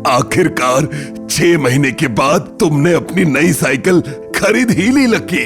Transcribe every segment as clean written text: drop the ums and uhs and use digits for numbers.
आखिरकार 6 महीने के बाद तुमने अपनी नई साइकिल खरीद ही ली लकी।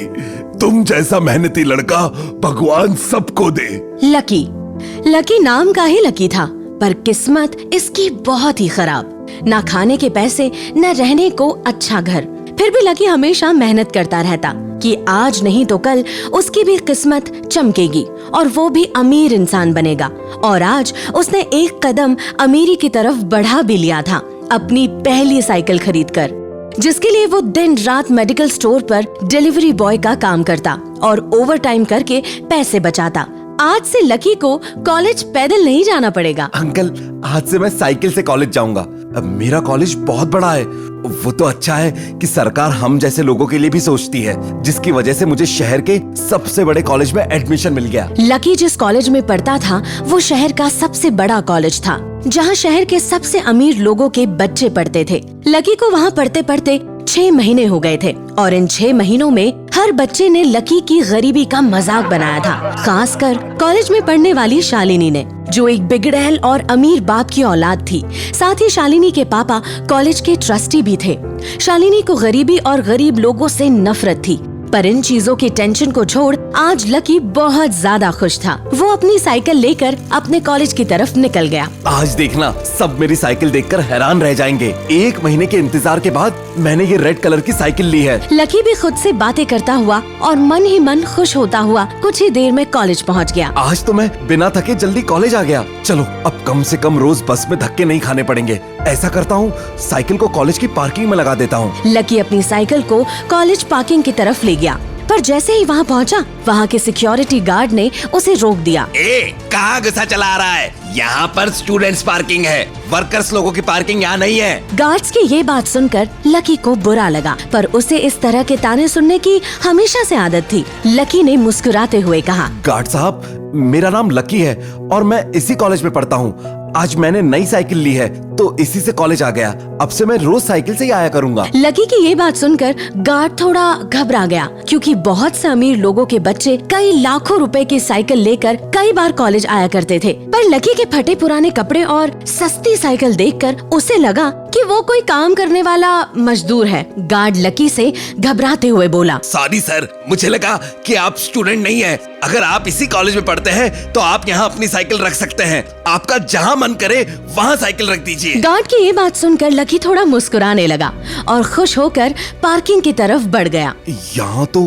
तुम जैसा मेहनती लड़का भगवान सबको दे। लकी नाम का ही लकी था, पर किस्मत इसकी बहुत ही खराब। ना खाने के पैसे, न रहने को अच्छा घर। फिर भी लकी हमेशा मेहनत करता रहता कि आज नहीं तो कल उसकी भी किस्मत चमकेगी और वो भी अमीर इंसान बनेगा। और आज उसने एक कदम अमीरी की तरफ बढ़ा भी लिया था, अपनी पहली साइकिल खरीदकर, जिसके लिए वो दिन रात मेडिकल स्टोर पर डिलीवरी बॉय का काम करता और ओवर टाइम करके पैसे बचाता। आज से लकी को कॉलेज पैदल नहीं जाना पड़ेगा। अंकल, आज से मैं साइकिल से कॉलेज जाऊंगा। अब मेरा कॉलेज बहुत बड़ा है। वो तो अच्छा है कि सरकार हम जैसे लोगों के लिए भी सोचती है, जिसकी वजह से मुझे शहर के सबसे बड़े कॉलेज में एडमिशन मिल गया। लकी जिस कॉलेज में पढ़ता था वो शहर का सबसे बड़ा कॉलेज था, जहाँ शहर के सबसे अमीर लोगों के बच्चे पढ़ते थे। लकी को वहाँ पढ़ते पढ़ते 6 महीने हो गए थे और इन 6 महीनों में हर बच्चे ने लकी की गरीबी का मजाक बनाया था, खासकर कॉलेज में पढ़ने वाली शालिनी ने, जो एक बिगड़ैल और अमीर बाप की औलाद थी। साथ ही शालिनी के पापा कॉलेज के ट्रस्टी भी थे। शालिनी को गरीबी और गरीब लोगों से नफरत थी, पर इन चीजों की टेंशन को छोड़ आज लकी बहुत ज्यादा खुश था। वो अपनी साइकिल लेकर अपने कॉलेज की तरफ निकल गया। आज देखना, सब मेरी साइकिल देखकर हैरान रह जाएंगे। 1 महीने के इंतजार के बाद मैंने ये रेड कलर की साइकिल ली है। लकी भी खुद से बातें करता हुआ और मन ही मन खुश होता हुआ कुछ ही देर में कॉलेज पहुंच गया। आज तो मैं बिना थके जल्दी कॉलेज आ गया। चलो, अब कम से कम रोज बस में धक्के नहीं खाने पड़ेंगे। ऐसा करता हूँ, साइकिल को कॉलेज की पार्किंग में लगा देता हूँ। लकी अपनी साइकिल को कॉलेज पार्किंग की तरफ ले गया, पर जैसे ही वहाँ पहुँचा, वहाँ के सिक्योरिटी गार्ड ने उसे रोक दिया। कहाँ गुस्सा चला रहा है? यहाँ पर स्टूडेंट्स पार्किंग है, वर्कर्स लोगों की पार्किंग यहाँ नहीं है। गार्ड्स की ये बात सुनकर लकी को बुरा लगा, पर उसे इस तरह के ताने सुनने की हमेशा से आदत थी। लकी ने मुस्कुराते हुए कहा, गार्ड साहब, मेरा नाम लकी है और मैं इसी कॉलेज में पढ़ता हूँ। आज मैंने नई साइकिल ली है तो इसी से कॉलेज आ गया। अब से मैं रोज साइकिल से ही आया करूँगा। लकी की ये बात सुनकर गार्ड थोड़ा घबरा गया, क्योंकि बहुत से अमीर लोगों के बच्चे कई लाखों रुपए की साइकिल लेकर कई बार कॉलेज आया करते थे। पर लकी के फटे पुराने कपड़े और सस्ती साइकिल देखकर उसे लगा कि वो कोई काम करने वाला मजदूर है। गार्ड लकी से घबराते हुए बोला, सॉरी सर, मुझे लगा कि आप स्टूडेंट नहीं है। अगर आप इसी कॉलेज में पढ़ते हैं तो आप यहाँ अपनी साइकिल रख सकते हैं। आपका जहाँ मन करे वहाँ साइकिल रख दीजिए। गार्ड की ये बात सुनकर लकी थोड़ा मुस्कुराने लगा और खुश होकर पार्किंग की तरफ बढ़ गया। यहाँ तो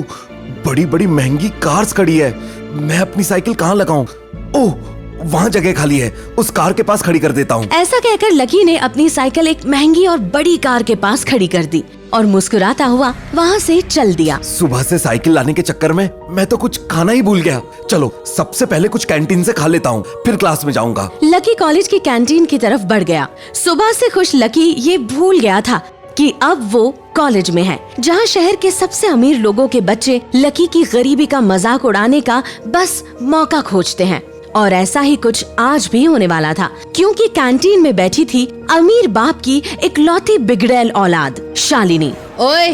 बड़ी बड़ी महंगी कार्स खड़ी है। मैं अपनी साइकिल कहाँ लगाऊं? ओह, वहाँ जगह खाली है, उस कार के पास खड़ी कर देता हूँ। ऐसा कहकर लकी ने अपनी साइकिल एक महंगी और बड़ी कार के पास खड़ी कर दी और मुस्कुराता हुआ वहाँ से चल दिया। सुबह से साइकिल लाने के चक्कर में मैं तो कुछ खाना ही भूल गया। चलो, सबसे पहले कुछ कैंटीन से खा लेता हूँ, फिर क्लास में जाऊंगा। लकी कॉलेज की कैंटीन की तरफ बढ़ गया। सुबह से खुश लकी ये भूल गया था कि अब वो कॉलेज में है, जहाँ शहर के सबसे अमीर लोगों के बच्चे लकी की गरीबी का मजाक उड़ाने का बस मौका खोजते हैं। और ऐसा ही कुछ आज भी होने वाला था, क्योंकि कैंटीन में बैठी थी अमीर बाप की इकलौती बिगड़ैल औलाद शालिनी। ओए,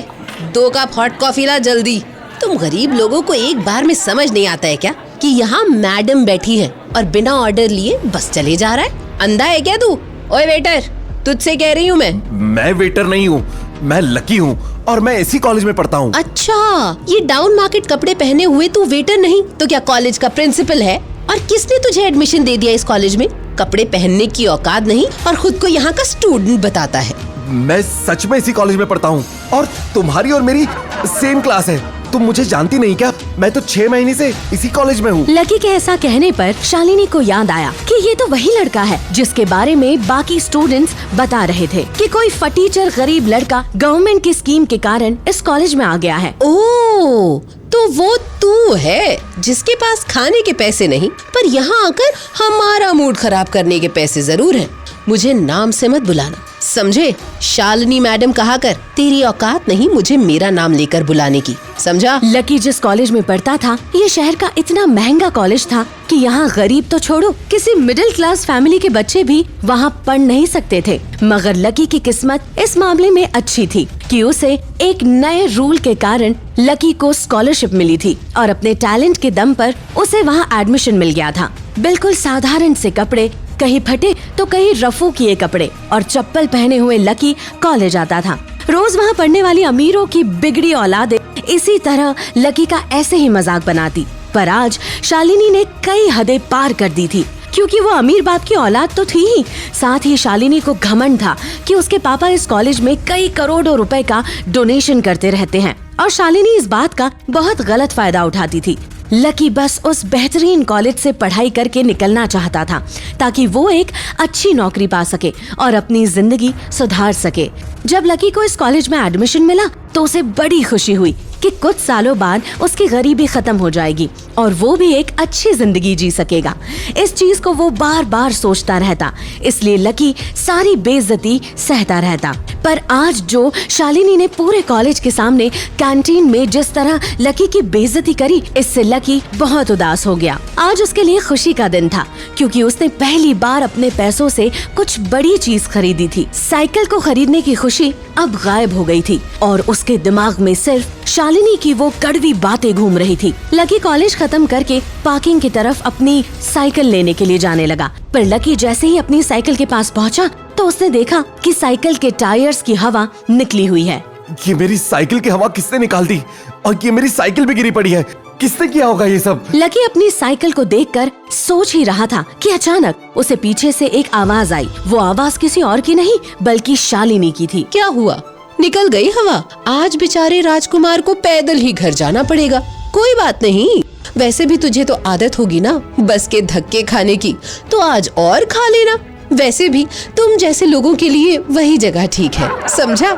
2 कप हॉट कॉफी ला जल्दी। तुम गरीब लोगों को एक बार में समझ नहीं आता है क्या कि यहाँ मैडम बैठी है और बिना ऑर्डर लिए बस चले जा रहा है? अंधा है क्या तू? ओए वेटर, तुझसे कह रही हूँ मैं वेटर नहीं हूँ, मैं लकी हूँ और मैं इसी कॉलेज में पढ़ता हूँ। अच्छा, ये डाउन मार्केट कपड़े पहने हुए तू वेटर नहीं तो क्या कॉलेज का प्रिंसिपल है? और किसने तुझे एडमिशन दे दिया इस कॉलेज में? कपड़े पहनने की औकात नहीं और खुद को यहाँ का स्टूडेंट बताता है। मैं सच में इसी कॉलेज में पढ़ता हूँ और तुम्हारी और मेरी सेम क्लास है। तुम मुझे जानती नहीं क्या? मैं तो 6 महीने से इसी कॉलेज में हूँ। लकी के ऐसा कहने पर शालिनी को याद आया कि ये तो वही लड़का है जिसके बारे में बाकी स्टूडेंट्स बता रहे थे कि कोई फटीचर गरीब लड़का गवर्नमेंट की स्कीम के कारण इस कॉलेज में आ गया है। ओह, तो वो तू है जिसके पास खाने के पैसे नहीं, पर यहाँ आकर हमारा मूड खराब करने के पैसे जरूर हैं। मुझे नाम से मत बुलाना, समझे? शालिनी मैडम कहा कर। तेरी औकात नहीं मुझे मेरा नाम लेकर बुलाने की, समझा? लकी जिस कॉलेज में पढ़ता था, ये शहर का इतना महंगा कॉलेज था कि यहाँ गरीब तो छोड़ो, किसी मिडिल क्लास फैमिली के बच्चे भी वहाँ पढ़ नहीं सकते थे। मगर लकी की किस्मत इस मामले में अच्छी थी कि उसे एक नए रूल के कारण लकी को स्कॉलरशिप मिली थी और अपने टैलेंट के दम पर उसे वहाँ एडमिशन मिल गया था। बिल्कुल साधारण से कपड़े, कहीं फटे तो कहीं रफू किए कपड़े और चप्पल पहने हुए लकी कॉलेज आता था। रोज वहाँ पढ़ने वाली अमीरों की बिगड़ी औलादें इसी तरह लकी का ऐसे ही मजाक बनाती। पर आज शालिनी ने कई हदें पार कर दी थी, क्योंकि वो अमीर बाप की औलाद तो थी ही, साथ ही शालिनी को घमंड था कि उसके पापा इस कॉलेज में कई करोड़ों रुपए का डोनेशन करते रहते हैं और शालिनी इस बात का बहुत गलत फायदा उठाती थी। लकी बस उस बेहतरीन कॉलेज से पढ़ाई करके निकलना चाहता था ताकि वो एक अच्छी नौकरी पा सके और अपनी जिंदगी सुधार सके। जब लकी को इस कॉलेज में एडमिशन मिला तो उसे बड़ी खुशी हुई कि कुछ सालों बाद उसकी गरीबी खत्म हो जाएगी और वो भी एक अच्छी जिंदगी जी सकेगा। इस चीज को वो बार बार सोचता रहता, इसलिए लकी सारी बेइज्जती सहता रहता। पर आज जो शालिनी ने पूरे कॉलेज के सामने कैंटीन में जिस तरह लकी की बेइज्जती करी, इससे लकी बहुत उदास हो गया। आज उसके लिए खुशी का दिन था, क्योंकि उसने पहली बार अपने पैसों से कुछ बड़ी चीज खरीदी थी। साइकिल को खरीदने की खुशी अब गायब हो गई थी और उसके दिमाग में सिर्फ शालिनी की वो कड़वी बातें घूम रही थी। लकी कॉलेज खत्म करके पार्किंग की तरफ अपनी साइकिल लेने के लिए जाने लगा, पर लकी जैसे ही अपनी साइकिल के पास पहुंचा तो उसने देखा कि साइकिल के टायर्स की हवा निकली हुई है। ये मेरी साइकिल की हवा किसने निकाल दी? और ये मेरी साइकिल भी गिरी पड़ी है, किसने किया होगा ये सब? लकी अपनी साइकिल को देखकर सोच ही रहा था कि अचानक उसे पीछे से एक आवाज आई। वो आवाज किसी और की नहीं बल्कि शालिनी की थी। क्या हुआ? निकल गई हवा? आज बेचारे राजकुमार को पैदल ही घर जाना पड़ेगा। कोई बात नहीं, वैसे भी तुझे तो आदत होगी ना बस के धक्के खाने की, तो आज और खा लेना। वैसे भी तुम जैसे लोगों के लिए वही जगह ठीक है, समझा?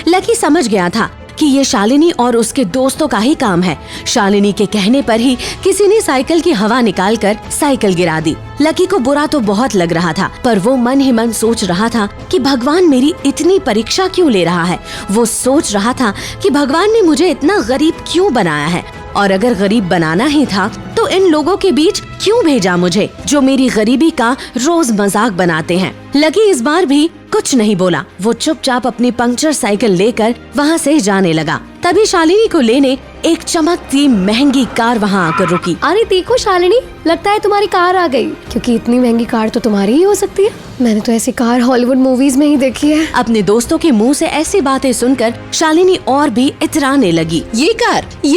लकी समझ गया था कि ये शालिनी और उसके दोस्तों का ही काम है। शालिनी के कहने पर ही किसी ने साइकिल की हवा निकालकर साइकिल गिरा दी। लकी को बुरा तो बहुत लग रहा था, पर वो मन ही मन सोच रहा था कि भगवान मेरी इतनी परीक्षा क्यों ले रहा है। वो सोच रहा था कि भगवान ने मुझे इतना गरीब क्यों बनाया है, और अगर गरीब बनाना ही था तो इन लोगों के बीच क्यों भेजा मुझे जो मेरी गरीबी का रोज मजाक बनाते हैं। लकी इस बार भी कुछ नहीं बोला। वो चुपचाप अपनी पंक्चर साइकिल लेकर वहाँ से जाने लगा। तभी शालिनी को लेने एक चमकती महंगी कार वहाँ आकर रुकी। अरे देखो शालिनी, लगता है तुम्हारी कार आ गई, क्योंकि इतनी महंगी कार तो तुम्हारी ही हो सकती है। मैंने तो ऐसी कार हॉलीवुड मूवीज में ही देखी है। अपने दोस्तों के मुंह से ऐसी बातें सुनकर शालिनी और भी इतराने लगी। ये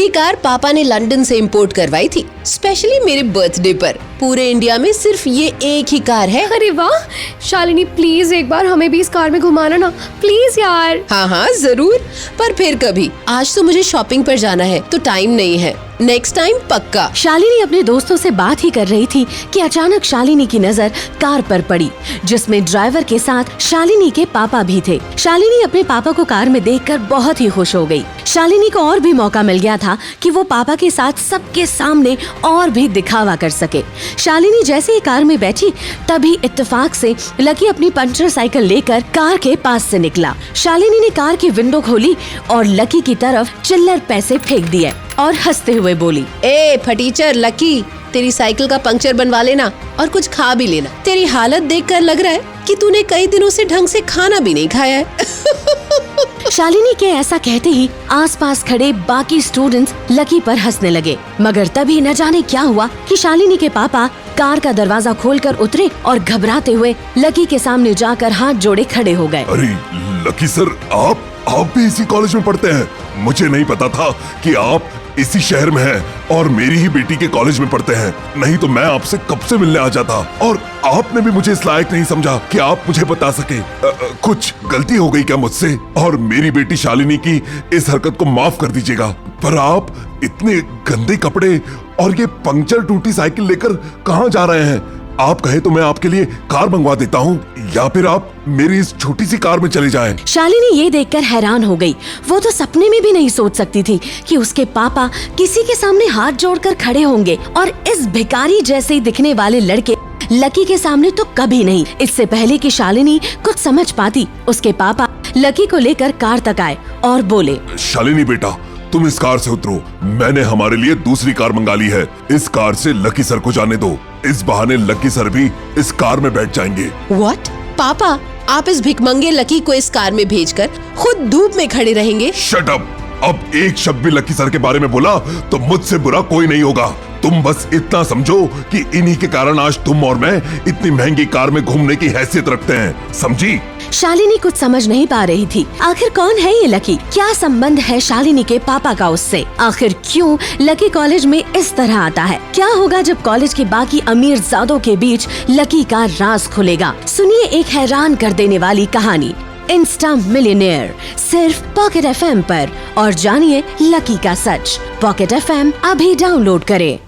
कार पापा ने लंदन से इंपोर्ट करवाई थी, स्पेशली मेरे बर्थडे पर। पूरे इंडिया में सिर्फ ये एक ही कार है। अरे वाह शालिनी, प्लीज एक बार हमें भी इस कार में घुमाना ना, प्लीज यार। हाँ जरूर, पर फिर कभी। आज तो मुझे शॉपिंग पर जाना है तो टाइम नहीं है, नेक्स्ट टाइम पक्का। शालिनी अपने दोस्तों से बात ही कर रही थी कि अचानक शालिनी की नजर कार पर पड़ी, जिसमें ड्राइवर के साथ शालिनी के पापा भी थे। शालिनी अपने पापा को कार में देखकर बहुत ही खुश हो गई। शालिनी को और भी मौका मिल गया था कि वो पापा के साथ सबके सामने और भी दिखावा कर सके। शालिनी जैसे ही कार में बैठी, तभी इत्तेफाक से लकी अपनी पंचर साइकिल लेकर कार के पास से निकला। शालिनी ने कार की विंडो खोली और लकी की तरफ चिल्लर पैसे फेंक दिए और हंसते हुए बोली, ए फटीचर लकी, तेरी साइकिल का पंक्चर बनवा लेना और कुछ खा भी लेना। तेरी हालत देखकर लग रहा है कि तूने कई दिनों से ढंग से खाना भी नहीं खाया है। शालिनी के ऐसा कहते ही आसपास खड़े बाकी स्टूडेंट्स लकी पर हंसने लगे, मगर तभी न जाने क्या हुआ कि शालिनी के पापा कार का दरवाजा खोलकर उतरे और घबराते हुए लकी के सामने जाकर हाथ जोड़े खड़े हो गए। अरे लकी सर, आप भी इसी कॉलेज में पढ़ते हैं? मुझे नहीं पता था कि आप इसी शहर में हैं और मेरी ही बेटी के कॉलेज में पढ़ते हैं। नहीं तो मैं आपसे कब से मिलने आ जाता, और आपने भी मुझे इस लायक नहीं समझा कि आप मुझे बता सके। कुछ गलती हो गई क्या मुझसे? और मेरी बेटी शालिनी की इस हरकत को माफ कर दीजिएगा। पर आप इतने गंदे कपड़े और ये पंक्चर टूटी साइकिल लेकर कहाँ जा रहे हैं? आप कहे तो मैं आपके लिए कार मंगवा देता हूँ, या फिर आप मेरी इस छोटी सी कार में चले जाएं। शालिनी ये देखकर हैरान हो गई। वो तो सपने में भी नहीं सोच सकती थी कि उसके पापा किसी के सामने हाथ जोड़कर खड़े होंगे, और इस भिखारी जैसे दिखने वाले लड़के लकी के सामने तो कभी नहीं। इससे पहले कि शालिनी कुछ समझ पाती, उसके पापा लकी को लेकर कार तक आए और बोले, शालिनी बेटा, तुम इस कार से उतरो। मैंने हमारे लिए दूसरी कार मंगा ली है। इस कार से लकी सर को जाने दो। इस बहाने लकी सर भी इस कार में बैठ जाएंगे। व्हाट? पापा, आप इस भिखमंगे लकी को इस कार में भेजकर खुद धूप में खड़े रहेंगे? Shut up! अब एक शब्द भी लकी सर के बारे में बोला तो मुझसे बुरा कोई नहीं होगा। तुम बस इतना समझो कि इन्हीं के कारण आज तुम और मैं इतनी महंगी कार में घूमने की हैसियत रखते हैं, समझी? शालिनी कुछ समझ नहीं पा रही थी। आखिर कौन है ये लकी? क्या संबंध है शालिनी के पापा का उससे? आखिर क्यों लकी कॉलेज में इस तरह आता है? क्या होगा जब कॉलेज के बाकी अमीर ज़ादों के बीच लकी का राज खुलेगा? सुनिए एक हैरान कर देने वाली कहानी, इंस्टा मिलियनेयर, सिर्फ पॉकेट FM पर, और जानिए लकी का सच। पॉकेट FM अभी डाउनलोड करें।